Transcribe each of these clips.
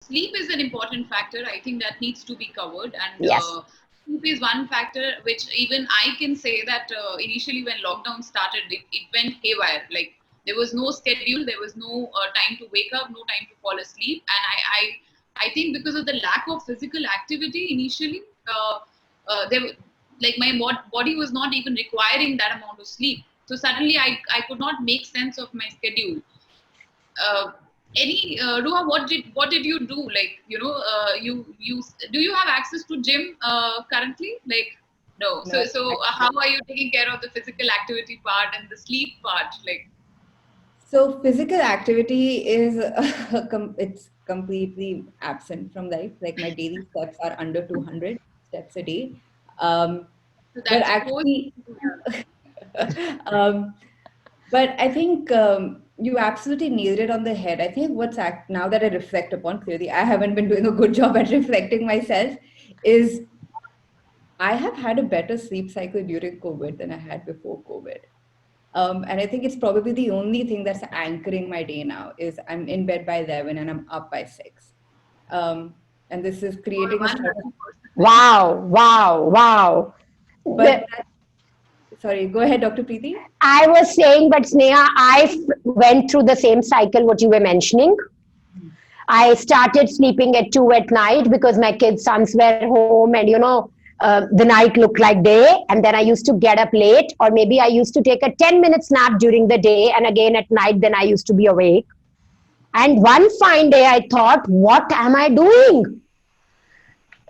sleep is an important factor. I think that needs to be covered. And Yes. sleep is one factor which even I can say that initially when lockdown started, it went haywire. Like there was no schedule, there was no time to wake up, no time to fall asleep. And I think because of the lack of physical activity initially, there, like my body was not even requiring that amount of sleep. So suddenly I could not make sense of my schedule. uh, any Ruha, what did you do? Like you do you have access to gym currently? Like no. No, So how are you taking care of the physical activity part and the sleep part? Like so physical activity is it's completely absent from life. Like my daily steps are under 200 steps a day. Um, so but that suppose. actually, Yeah. um, but I think you absolutely nailed it on the head. I think now that I reflect upon, clearly I haven't been doing a good job at reflecting myself, is I have had a better sleep cycle during COVID than I had before COVID. And I think it's probably the only thing that's anchoring my day now is I'm in bed by 11 and I'm up by 6. Um, and this is You're creating a one sort of, lucky person then. Wow, wow, wow. but sorry, go ahead, Dr. Preeti. I was saying, but Sneha, went through the same cycle what you were mentioning. I started sleeping at 2 at night because my kids' sons were home, and the night looked like day. And then I used to get up late, or maybe I used to take a 10 minute nap during the day, and again at night, then I used to be awake. And one fine day, I thought, what am I doing?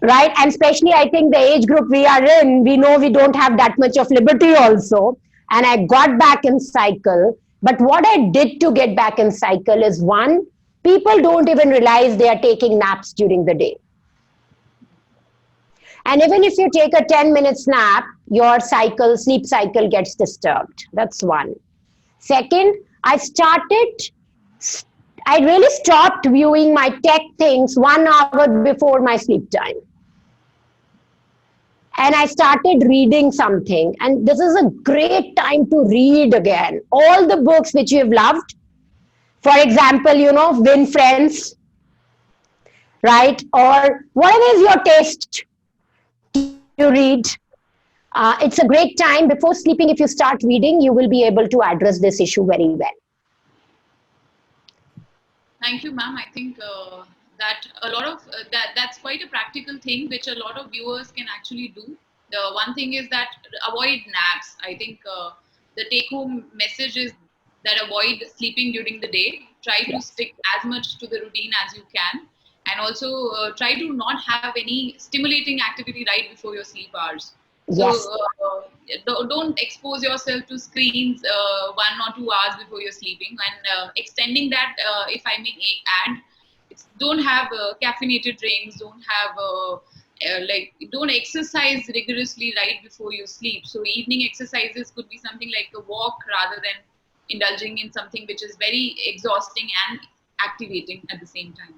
Right? And especially, I think the age group we are in, we know we don't have that much of liberty also. And I got back in cycle. But what I did to get back in cycle is, one, people don't even realize they are taking naps during the day. And even if you take a 10 minute nap, your sleep cycle gets disturbed. That's one. Second, I really stopped viewing my tech things 1 hour before my sleep time. And I started reading something. And this is a great time to read again. All the books which you've loved. For example, Win Friends, right? Or whatever is your taste to read. It's a great time before sleeping. If you start reading, you will be able to address this issue very well. Thank you, ma'am. I think that a lot of that's quite a practical thing which a lot of viewers can actually do. The one thing is that avoid naps. I think the take-home message is that avoid sleeping during the day. Try to Yes. stick as much to the routine as you can, and also try to not have any stimulating activity right before your sleep hours. So Yes. don't expose yourself to screens 1 or 2 hours before you're sleeping. And extending that, if I may add, don't have caffeinated drinks. Don't have like don't exercise rigorously right before you sleep. So evening exercises could be something like a walk rather than indulging in something which is very exhausting and activating at the same time.